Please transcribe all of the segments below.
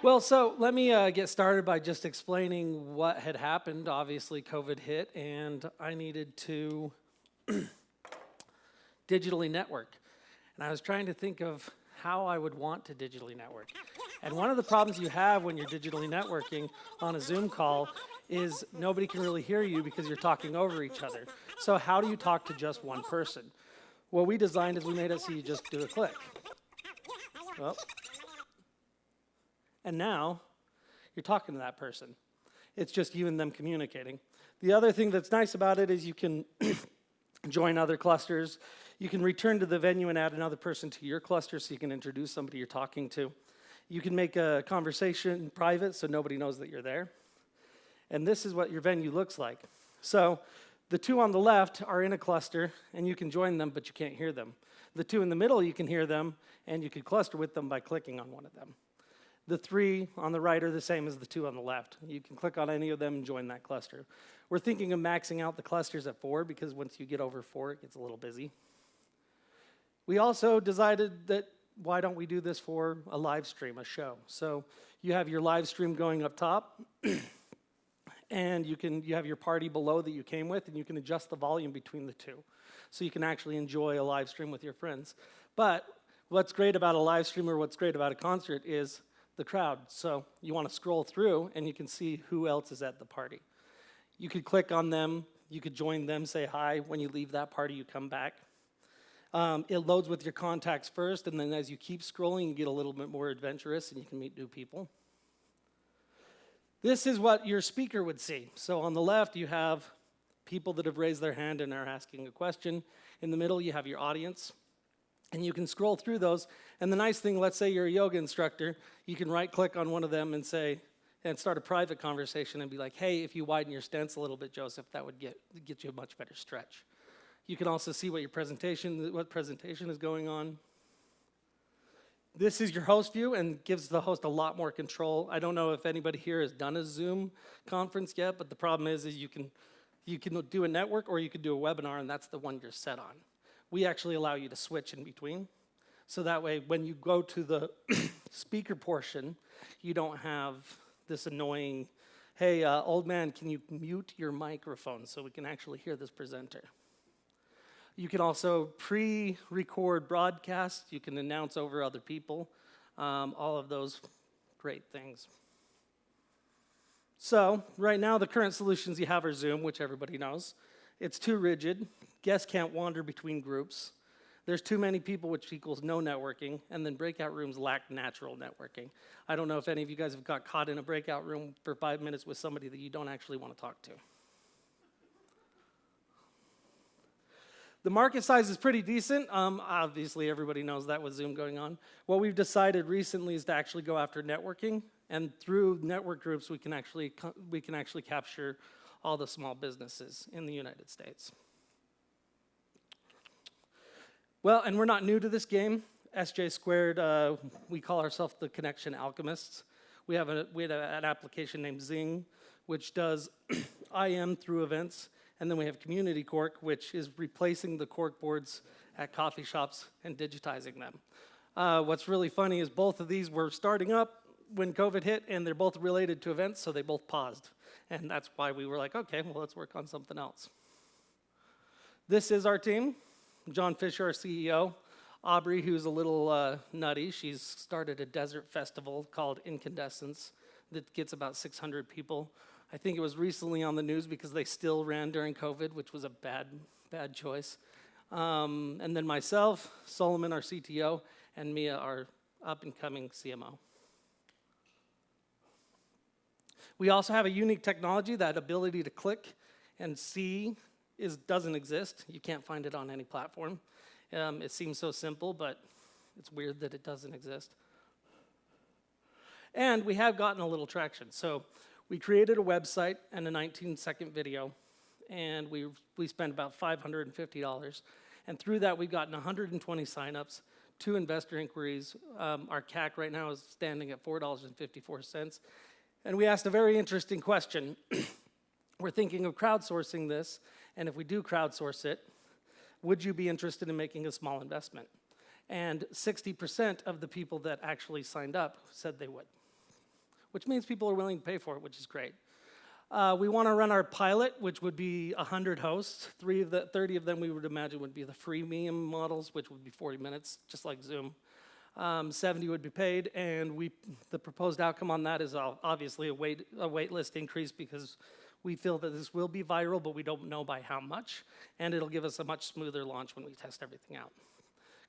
Well, so let me get started by just explaining what had happened. Obviously, COVID hit, and I needed to digitally network. And I was trying to think of how I would want to digitally network. And one of the problems you have when you're digitally networking on a Zoom call is nobody can really hear you because you're talking over each other. So how do you talk to just one person? What we designed is we made it so you just do a click. Well, and now you're talking to that person. It's just you and them communicating. The other thing that's nice about it is you can join other clusters. You can return to the venue and add another person to your cluster so you can introduce somebody you're talking to. You can make a conversation private so nobody knows that you're there. And this is what your venue looks like. So the two on the left are in a cluster, and you can join them, but you can't hear them. The two in the middle, you can hear them, and you can cluster with them by clicking on one of them. The three on the right are the same as the two on the left. You can click on any of them and join that cluster. We're thinking of maxing out the clusters at 4 because once you get over 4, it gets a little busy. We also decided that why don't we do this for a live stream, a show? So you have your live stream going up top, and you have your party below that you came with, and you can adjust the volume between the two. So you can actually enjoy a live stream with your friends. But what's great about a live stream or what's great about a concert is the crowd. So you want to scroll through and you can see who else is at the party. You could click on them, you could join them, say hi. When you leave that party, you come back. It loads with your contacts first, and then as you keep scrolling, you get a little bit more adventurous and you can meet new people. This is what your speaker would see. So on the left, you have people that have raised their hand and are asking a question. In the middle, you have your audience. And you can scroll through those. And the nice thing, let's say you're a yoga instructor, you can right-click on one of them and say, and start a private conversation and be like, hey, if you widen your stance a little bit, Joseph, that would get you a much better stretch. You can also see what presentation is going on. This is your host view and gives the host a lot more control. I don't know if anybody here has done a Zoom conference yet, but the problem is you can do a network or you could do a webinar, and that's the one you're set on. We actually allow you to switch in between. So that way, when you go to the speaker portion, you don't have this annoying, hey, old man, can you mute your microphone so we can actually hear this presenter? You can also pre-record broadcasts. You can announce over other people, all of those great things. So right now, the current solutions you have are Zoom, which everybody knows. It's too rigid. Guests can't wander between groups. There's too many people, which equals no networking, and then breakout rooms lack natural networking. I don't know if any of you guys have got caught in a breakout room for 5 minutes with somebody that you don't actually want to talk to. The market size is pretty decent. Obviously, everybody knows that with Zoom going on. What we've decided recently is to actually go after networking, and through network groups, we can actually capture all the small businesses in the United States. Well, and we're not new to this game. SJ Squared, we call ourselves the Connection Alchemists. We had an application named Zing, which does IM through events. And then we have Community Cork, which is replacing the cork boards at coffee shops and digitizing them. What's really funny is both of these were starting up when COVID hit, and they're both related to events, so they both paused. And that's why we were like, okay, well, let's work on something else. This is our team. John Fisher, our CEO. Aubrey, who's a little nutty, she's started a desert festival called Incandescence that gets about 600 people. I think it was recently on the news because they still ran during COVID, which was a bad choice. And then myself, Solomon, our CTO, and Mia, our up-and-coming CMO. We also have a unique technology. That ability to click and see doesn't exist. You can't find it on any platform. It seems so simple, but it's weird that it doesn't exist. And we have gotten a little traction. So we created a website and a 19-second video, and we spent about $550. And through that, we've gotten 120 signups, 2 investor inquiries. Our CAC right now is standing at $4.54. And we asked a very interesting question. We're thinking of crowdsourcing this, and if we do crowdsource it, would you be interested in making a small investment? And 60% of the people that actually signed up said they would. which means people are willing to pay for it, which is great. We want to run our pilot, which would be 100 hosts. 30 of them we would imagine would be the freemium models, which would be 40 minutes, just like Zoom. 70 would be paid, and the proposed outcome on that is obviously a wait list increase, because we feel that this will be viral, but we don't know by how much, and it'll give us a much smoother launch when we test everything out.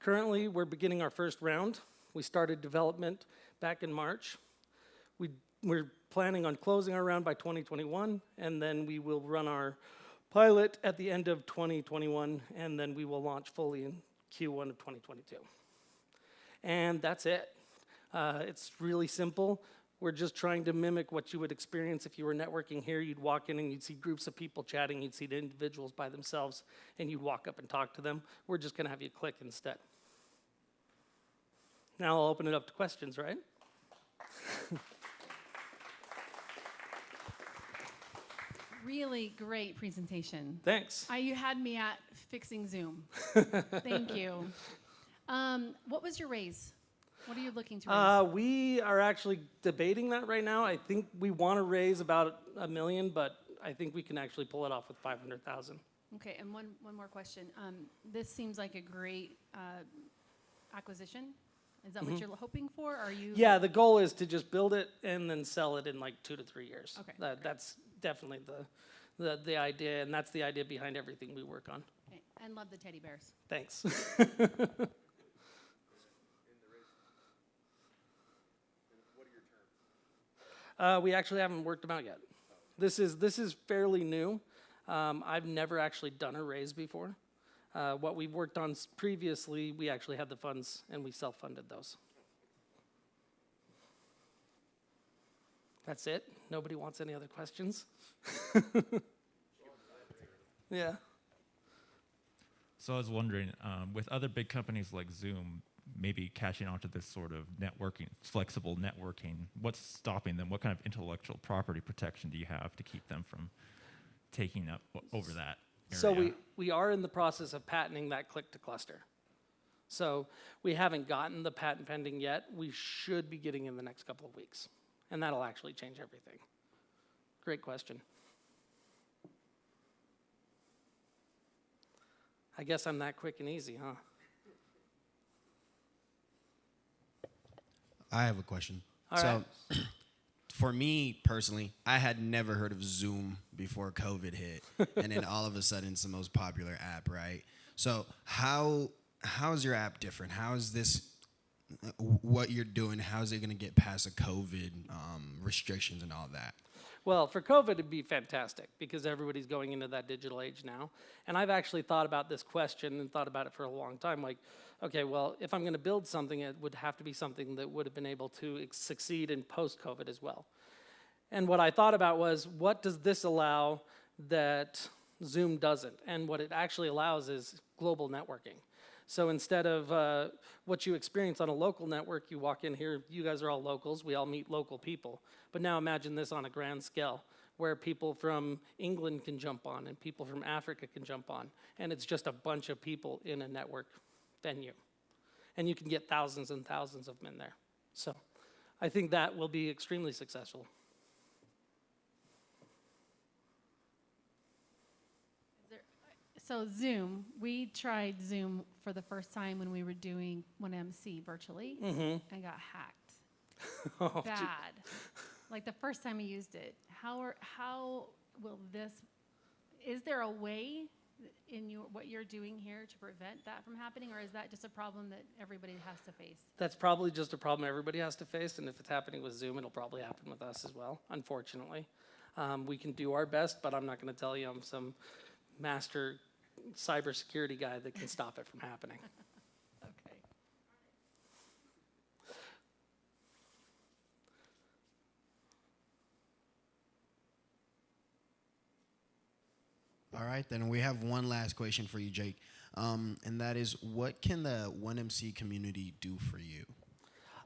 Currently, we're beginning our first round. We started development back in March. We're planning on closing our round by 2021, and then we will run our pilot at the end of 2021, and then we will launch fully in Q1 of 2022. And that's it. It's really simple. We're just trying to mimic what you would experience if you were networking here. You'd walk in and you'd see groups of people chatting. You'd see the individuals by themselves, and you'd walk up and talk to them. We're just going to have you click instead. Now I'll open it up to questions, right? Really great presentation. Thanks. You had me at fixing Zoom. Thank you. What was your raise? What are you looking to raise? We are actually debating that right now. I think we want to raise about $1 million, but I think we can actually pull it off with 500,000. Okay, and one more question. This seems like a great acquisition. Is that what you're hoping for? Are you? Yeah, the goal is to just build it and then sell it in like 2 to 3 years. Okay. That's definitely the idea, and that's the idea behind everything we work on. Okay. And love the teddy bears. Thanks. We actually haven't worked them out yet. This is fairly new. I've never actually done a raise before. What we've worked on previously, we actually had the funds and we self-funded those. That's it? Nobody wants any other questions? Yeah. So I was wondering, with other big companies like Zoom, maybe catching onto this sort of networking, flexible networking, what's stopping them? What kind of intellectual property protection do you have to keep them from taking up over that area? So we are in the process of patenting that click-to-cluster. So we haven't gotten the patent pending yet. We should be getting in the next couple of weeks. And that'll actually change everything. Great question. I guess I'm that quick and easy, huh? I have a question. All right. For me personally, I had never heard of Zoom before COVID hit, and then all of a sudden it's the most popular app, right? So how is your app different? How is this, what you're doing, how is it going to get past the COVID restrictions and all that? Well, for COVID, it'd be fantastic because everybody's going into that digital age now. And I've actually thought about this question and thought about it for a long time. Like, okay, well, if I'm going to build something, it would have to be something that would have been able to succeed in post-COVID as well. And what I thought about was, what does this allow that Zoom doesn't? And what it actually allows is global networking. So instead of what you experience on a local network, you walk in here, you guys are all locals, we all meet local people. But now imagine this on a grand scale, where people from England can jump on and people from Africa can jump on. And it's just a bunch of people in a network venue. And you can get thousands and thousands of them in there. So I think that will be extremely successful. So Zoom, we tried Zoom for the first time when we were doing 1MC virtually and got hacked. Oh, Bad. Like the first time we used it. How will this, is there a way in what you're doing here to prevent that from happening, or is that just a problem that everybody has to face? That's probably just a problem everybody has to face, and if it's happening with Zoom, it'll probably happen with us as well, unfortunately. We can do our best, but I'm not going to tell you I'm some master cybersecurity guy that can stop it from happening. Okay. All right, then we have one last question for you, Jake. And that is, what can the 1MC community do for you?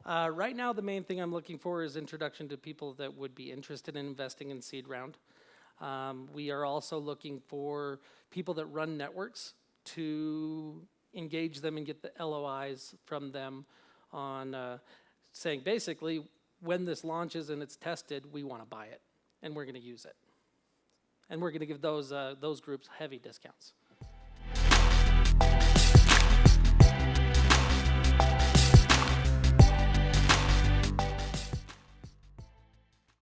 Right now, the main thing I'm looking for is introduction to people that would be interested in investing in seed round. We are also looking for people that run networks to engage them and get the LOIs from them on saying, basically, when this launches and it's tested, we want to buy it, and we're going to use it. And we're going to give those groups heavy discounts.